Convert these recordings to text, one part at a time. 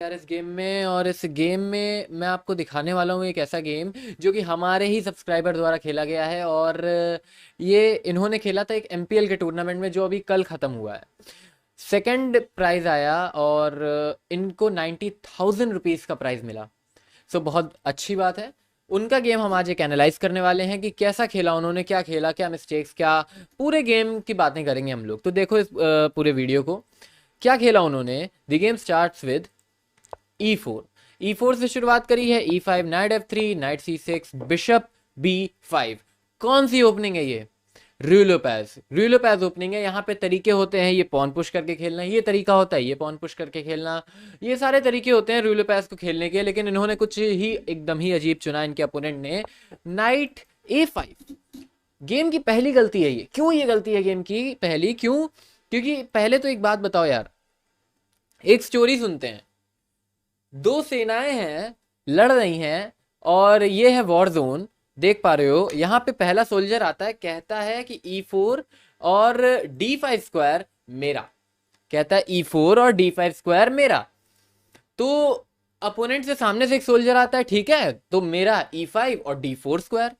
यार इस गेम में, और इस गेम में मैं आपको दिखाने वाला हूँ एक ऐसा गेम जो कि हमारे ही सब्सक्राइबर द्वारा खेला गया है। और ये इन्होंने खेला था एक एमपीएल के टूर्नामेंट में जो अभी कल ख़त्म हुआ है। सेकंड प्राइज़ आया और इनको 90,000 रुपीज़ का प्राइज़ मिला। सो बहुत अच्छी बात है। उनका गेम हम आज एक एनालाइज करने वाले हैं कि कैसा खेला उन्होंने, क्या खेला, क्या मिस्टेक्स, क्या पूरे गेम की बातें करेंगे हम लोग। तो देखो इस पूरे वीडियो को। क्या खेला उन्होंने। The game starts with E4। E4 से शुरुआत करी है, E5, night F3, night C6, bishop B5। कौन सी ओपनिंग है ये। रूलोपैज ओपनिंग है। यहाँ पे तरीके होते हैं, ये पॉन पुश करके खेलना, ये तरीका होता है, ये पॉन पुश करके खेलना, ये सारे तरीके होते हैं रूलोपैज को खेलने के। लेकिन इन्होंने कुछ ही एकदम ही अजीब चुना इनके अपोनेंट ने। Night A5। गेम की पहली गलती है ये। क्यों ये गलती है गेम की पहली, क्यों? क्योंकि पहले तो एक बात बताओ यार, एक स्टोरी सुनते हैं। दो सेनाएं हैं, लड़ रही हैं, और ये है वॉर जोन। देख पा रहे हो यहाँ पे पहला सोल्जर आता है, कहता है कि E4 और D5 स्क्वायर मेरा। कहता है E4 और D5 स्क्वायर मेरा। तो अपोनेंट से सामने से एक सोल्जर आता है, ठीक है, तो मेरा E5 और D4 स्क्वायर।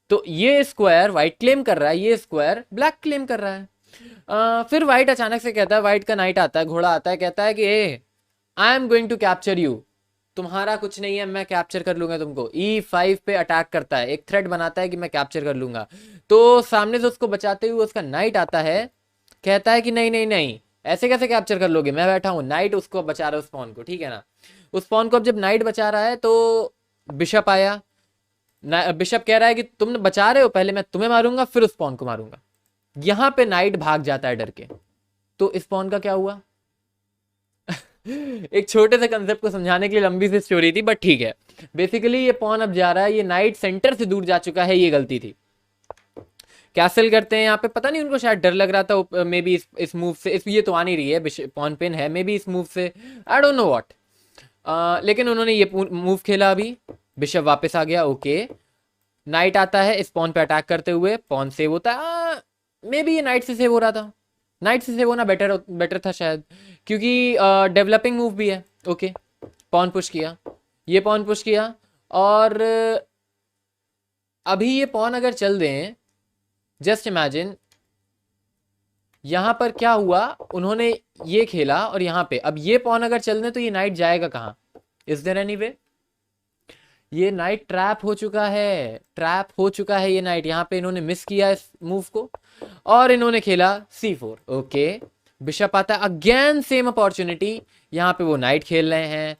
तो ये स्क्वायर वाइट क्लेम कर रहा है, ये स्क्वायर ब्लैक क्लेम कर रहा है। फिर वाइट अचानक से कहता है, वाइट का नाइट आता है, घोड़ा आता है, कहता है कि ए I am going to capture you. तुम्हारा कुछ नहीं है, मैं कैप्चर कर लूंगा तुमको। E5 पे अटैक करता है, एक थ्रेट बनाता है कि मैं कैप्चर कर लूंगा। तो सामने से उसको बचाते हुए उसका नाइट आता है, कहता है कि नहीं नहीं नहीं, ऐसे कैसे कैप्चर कर लोगे, मैं बैठा हूं। नाइट उसको बचा रहा है, उस पॉन को, ठीक है ना। उस पॉन को अब जब नाइट बचा रहा है तो बिशप आया। बिशप कह रहा है कि तुम बचा रहे हो, पहले मैं तुम्हें मारूंगा फिर उस पॉन को मारूंगा। यहां पे नाइट भाग जाता है डर के। तो इस पॉन का क्या हुआ। एक छोटे से कंसेप्ट को समझाने के लिए लंबी सी स्टोरी थी, बट ठीक है। बेसिकली ये पॉन अब जा रहा है, ये नाइट सेंटर से दूर जा चुका है, ये गलती थी। कैसल करते हैं यहाँ पे, पता नहीं उनको शायद डर लग रहा था मे बी इस मूव से। इस ये तो आ नहीं रही है, पॉन पिन है, मे बी इस मूव से, आई डोंट नो व्हाट। लेकिन उन्होंने ये मूव खेला। अभी बिशप वापस आ गया, ओके। नाइट आता है इस पॉन पे अटैक करते हुए, पॉन सेव होता है। मे बी ये नाइट से सेव हो रहा था। नाइट से सेव होना बेटर बेटर था शायद, क्योंकि डेवलपिंग मूव भी है। ओके, पॉन पुश किया, ये पॉन पुश किया, और अभी ये पॉन अगर चल दें, जस्ट इमेजिन यहां पर क्या हुआ। उन्होंने ये खेला और यहां पे अब ये पॉन अगर चल दें तो ये नाइट जाएगा कहाँ। Is there any way. ये नाइट ट्रैप हो चुका है, ट्रैप हो चुका है ये नाइट। यहाँ पे इन्होंने मिस किया इस मूव को, और इन्होंने खेला C4। ओके, बिशप आता है, अगेन सेम अपॉर्चुनिटी। यहाँ पे वो नाइट खेल रहे हैं,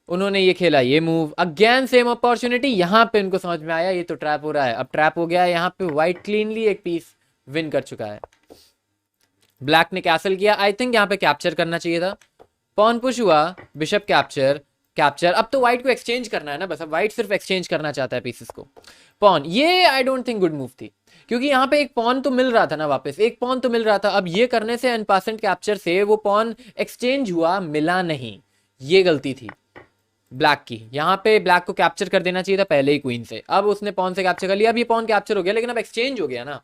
उन्होंने ये खेला, ये मूव, अगेन सेम अपॉर्चुनिटी। यहाँ पे इनको समझ में आया ये तो ट्रैप हो रहा है। अब ट्रैप हो गया है, यहाँ पे व्हाइट क्लीनली एक पीस विन कर चुका है। ब्लैक ने कैसल किया, आई थिंक यहाँ पे कैप्चर करना चाहिए था। पॉन पुश हुआ, बिशप कैप्चर, कैप्चर। अब तो व्हाइट को एक्सचेंज करना है ना, बस अब व्हाइट सिर्फ एक्सचेंज करना चाहता है पीसेस को। पॉन, ये I don't think good move थी, क्योंकि यहाँ पे एक पॉन तो मिल रहा था ना, वापस एक पॉन तो मिल रहा था। अब ये करने से अनपासेंट कैप्चर से वो पॉन एक्सचेंज हुआ, मिला नहीं। ये गलती थी ब्लैक की। यहाँ पे ब्लैक को कैप्चर कर देना चाहिए था पहले ही क्वीन से। अब उसने पॉन से कैप्चर कर लिया, अब ये पॉन कैप्चर हो गया, लेकिन अब एक्सचेंज हो गया ना।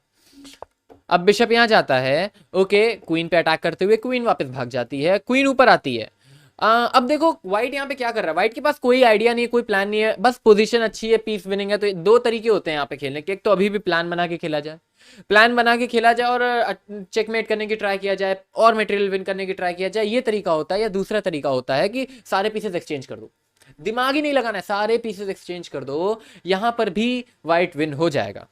अब बिशप यहाँ जाता है, ओके, क्वीन पे अटैक करते हुए क्वीन वापस भाग जाती है, क्वीन ऊपर आती है। अब देखो व्हाइट यहाँ पे क्या कर रहा है। व्हाइट के पास कोई आइडिया नहीं है, कोई प्लान नहीं है, बस पोजीशन अच्छी है, पीस विनिंग है। तो दो तरीके होते हैं यहाँ पे खेलने के, एक तो अभी भी प्लान बना के खेला जाए, प्लान बना के खेला जाए और चेकमेट करने की ट्राई किया जाए और मटेरियल विन करने की ट्राई किया जाए, ये तरीका होता है। या दूसरा तरीका होता है कि सारे पीसेस एक्सचेंज कर दो, दिमाग ही नहीं लगाना है, सारे पीसेस एक्सचेंज कर दो, यहां पर भी व्हाइट विन हो जाएगा।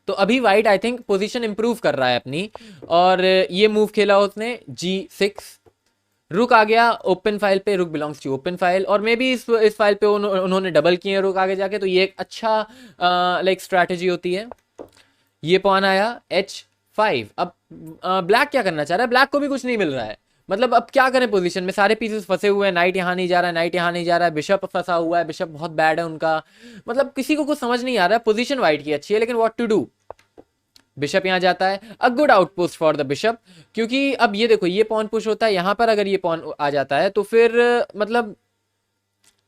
तो अभी white I think position improve कर रहा है अपनी, और ये मूव खेला उसने G6। रुक आ गया ओपन फाइल पे, रुक बिलोंग्स टू ओपन फाइल, और मे बी इस फाइल पे उन्होंने डबल किए रुक आगे जाके। तो ये एक अच्छा लाइक स्ट्रैटेजी होती है। ये पॉन आया H5। अब ब्लैक क्या करना चाह रहा है, ब्लैक को भी कुछ नहीं मिल रहा है। मतलब अब क्या करें, पोजीशन में सारे पीसेस फंसे हुए हैं, नाइट यहाँ नहीं जा रहा है, नाइट यहाँ नहीं जा रहा है, बिशप फंसा हुआ है, बिशप बहुत बैड है उनका। मतलब किसी को कुछ समझ नहीं आ रहा है। पोजीशन वाइट की अच्छी है, लेकिन व्हाट टू डू। बिशप यहाँ जाता है, a good outpost for the bishop, क्योंकि अब ये देखो ये पॉन पुश होता है यहाँ पर, अगर ये पॉन आ जाता है तो फिर मतलब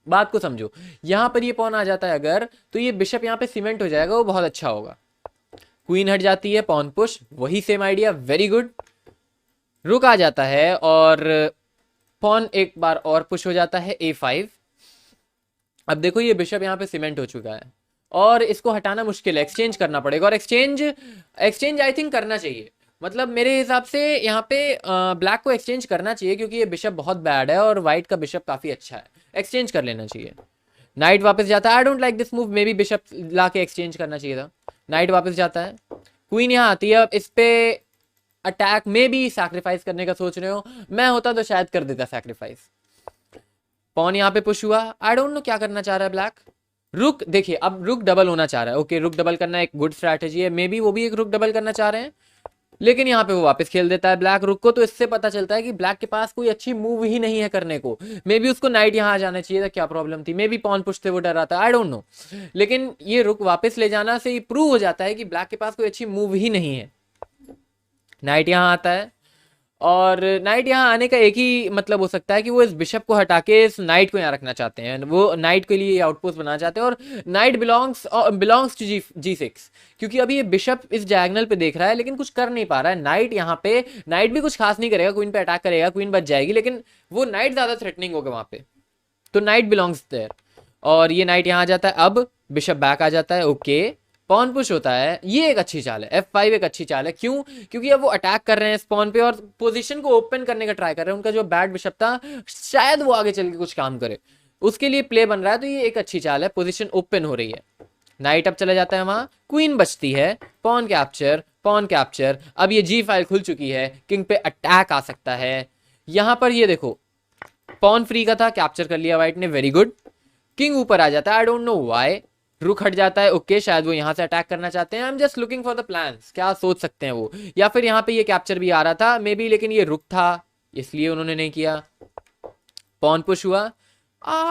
बात को समझो, यहाँ पर ये पॉन आ जाता है अगर, तो ये बिशप यहाँ पे सीमेंट हो जाएगा, वो बहुत अच्छा होगा। क्वीन हट जाती है, पॉन पुश, वही सेम आइडिया, वेरी गुड। रुक आ जाता है और पॉन एक बार और पुश हो जाता है A5। अब देखो ये बिशप यहाँ पे सीमेंट हो चुका है और इसको हटाना मुश्किल है, एक्सचेंज करना पड़ेगा। और एक्सचेंज एक्सचेंज आई थिंक करना चाहिए, मतलब मेरे हिसाब से यहाँ पे ब्लैक को एक्सचेंज करना चाहिए क्योंकि ये बिशप बहुत बैड है और वाइट का बिशप काफी अच्छा है, एक्सचेंज कर लेना चाहिए। नाइट वापस जाता है, I don't like this move, maybe bishop ला के एक्सचेंज करना चाहिए था। नाइट वापस जाता है, क्वीन यहाँ आती है। अब इस पे अटैक में भी सैक्रिफाइस करने का सोच रहे हो, मैं होता तो शायद कर देता सैक्रिफाइस। पॉन यहाँ पे पुश हुआ, आई डोंट नो क्या करना चाह रहा है ब्लैक। रुक देखिए, अब रुक डबल होना चाह रहा है, ओके रुक डबल करना एक गुड स्ट्रैटेजी है, मे बी वो भी एक रुक डबल करना चाह रहे हैं, लेकिन यहाँ पे वो वापस खेल देता है ब्लैक रुक को। तो इससे पता चलता है कि ब्लैक के पास कोई अच्छी मूव ही नहीं है करने को। मे बी उसको नाइट यहाँ आ जाना चाहिए था, क्या प्रॉब्लम थी, मे बी पॉन पुश से वो डर रहा था, आई डोंट नो। लेकिन ये रुक वापस ले जाना से ही प्रूव हो जाता है कि ब्लैक के पास कोई अच्छी मूव ही नहीं है। नाइट यहाँ आता है और नाइट यहाँ आने का एक ही मतलब हो सकता है कि वो इस बिशप को हटा के इस नाइट को यहाँ रखना चाहते हैं, वो नाइट के लिए आउटपोस्ट बनाना चाहते हैं और नाइट बिलोंग्स टू G6, क्योंकि अभी ये बिशप इस डायगोनल पे देख रहा है लेकिन कुछ कर नहीं पा रहा है। नाइट यहाँ पे, नाइट भी कुछ खास नहीं करेगा, क्वीन पे अटैक करेगा, क्वीन बच जाएगी, लेकिन वो नाइट ज्यादा थ्रेटनिंग होगा वहां पे, तो नाइट बिलोंग्स देयर। और ये नाइट यहाँ आ जाता है, अब बिशप बैक आ जाता है, ओके पॉन पुश होता है, ये एक अच्छी चाल है, F5 एक अच्छी चाल है। क्यों? क्योंकि अब वो अटैक कर रहे हैं स्पॉन पे और पोजीशन को ओपन करने का ट्राई कर रहे हैं। उनका जो बैड बिशप था शायद वो आगे चल के कुछ काम करे, उसके लिए प्ले बन रहा है, तो ये एक अच्छी चाल है, पोजीशन ओपन हो रही है। नाइट अब चला जाता है वहां, क्वीन बचती है, पॉन कैप्चर, पॉन कैप्चर। अब ये G फाइल खुल चुकी है, किंग पे अटैक आ सकता है। यहां पर ये देखो पॉन फ्री का था, कैप्चर कर लिया व्हाइट ने, वेरी गुड। किंग ऊपर आ जाता है, आई डोंट नो व्हाई, रुक हट जाता है, ओके शायद वो यहां से अटैक करना चाहते हैं, I am just looking for the plans, क्या सोच सकते हैं वो, या फिर यहाँ पे ये कैप्चर भी आ रहा था मे बी, लेकिन ये रुक था इसलिए उन्होंने नहीं किया। पॉन पुश हुआ,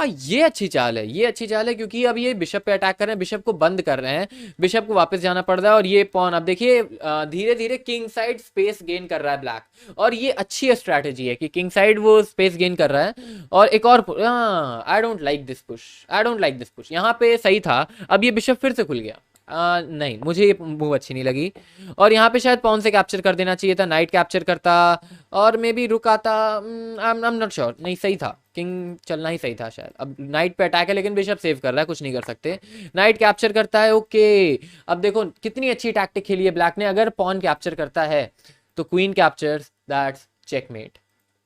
ये अच्छी चाल है, ये अच्छी चाल है क्योंकि अब ये बिशप पे अटैक कर रहे हैं, बिशप को बंद कर रहे हैं, बिशप को वापस जाना पड़ रहा है। और ये पॉन अब देखिए धीरे धीरे किंग साइड स्पेस गेन कर रहा है ब्लैक, और ये अच्छी स्ट्रैटेजी है कि किंग साइड वो स्पेस गेन कर रहा है। और एक और आई don't like this push, I don't like this push, यहाँ पे सही था, अब ये बिशप फिर से खुल गया, नहीं मुझे ये मूव अच्छी नहीं लगी। और यहाँ पे शायद पॉन से कैप्चर कर देना चाहिए था, नाइट कैप्चर करता और मे बी रुक आता, आई एम नॉट श्योर, नहीं सही था, किंग चलना ही सही था शायद। अब नाइट पे अटैक है लेकिन बिशप सेव कर रहा है, कुछ नहीं कर सकते। नाइट कैप्चर करता है, ओके अब देखो कितनी अच्छी टैक्टिक खेली है ब्लैक ने, अगर पॉन कैप्चर करता है तो queen captures, that's checkmate.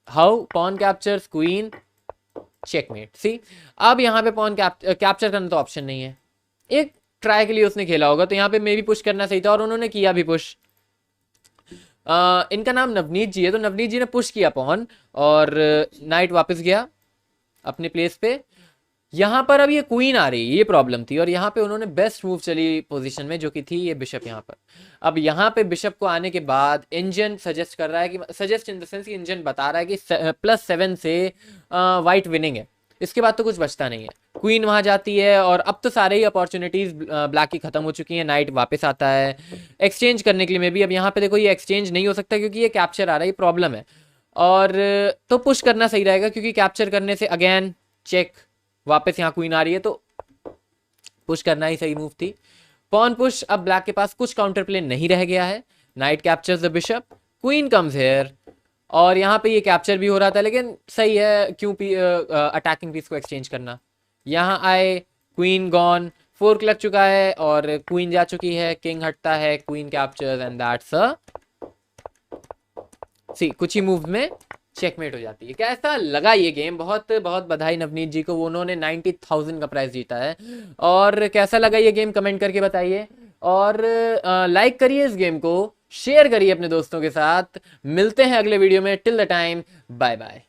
How? Pawn captures queen, checkmate. See अब यहाँ पे पॉन कैप्चर करना तो ऑप्शन नहीं है, एक ट्राई के लिए उसने खेला होगा, तो यहाँ पे मे भी पुश करना सही था और उन्होंने किया भी पुश। इनका नाम नवनीत जी है, तो नवनीत जी ने पुश किया पॉन और नाइट वापस गया अपने प्लेस पे। यहाँ पर अब ये क्वीन आ रही, ये प्रॉब्लम थी, और यहाँ पे उन्होंने बेस्ट मूव चली पोजीशन में जो कि थी ये बिशप यहाँ पर। अब यहाँ पे बिशप को आने के बाद इंजन सजेस्ट कर रहा है कि, सजेस्ट इन द सेंस कि इंजन बता रहा है कि +7 से वाइट विनिंग है, इसके बाद तो कुछ बचता नहीं है। क्वीन वहां जाती है और अब तो सारे ही अपॉर्चुनिटीज ब्लैक की खत्म हो चुकी हैं। नाइट वापस आता है एक्सचेंज करने के लिए, में भी अब यहाँ पे देखो ये एक्सचेंज नहीं हो सकता क्योंकि ये कैप्चर आ रहा है, ये प्रॉब्लम है। और तो पुश करना सही रहेगा क्योंकि कैप्चर करने से अगेन चेक, वापस यहाँ क्वीन आ रही है तो पुश करना ही सही मूव थी। पॉन पुश, अब ब्लैक के पास कुछ काउंटर प्ले नहीं रह गया है। Night captures the bishop, queen comes here, और यहाँ पे ये कैप्चर भी हो रहा था लेकिन सही है, क्यों अटैकिंग पीस को एक्सचेंज करना। यहाँ आए, क्वीन गॉन, फोर्क लग चुका है और क्वीन जा चुकी है, किंग हटता है, queen captures and that's see कुछ ही मूव में चेकमेट हो जाती है। कैसा लगा ये गेम? बहुत बहुत बधाई नवनीत जी को, वो उन्होंने 90,000 का प्राइस जीता है। और कैसा लगा ये गेम कमेंट करके बताइए, और लाइक करिए इस गेम को, शेयर करिए अपने दोस्तों के साथ। मिलते हैं अगले वीडियो में, till the time bye bye.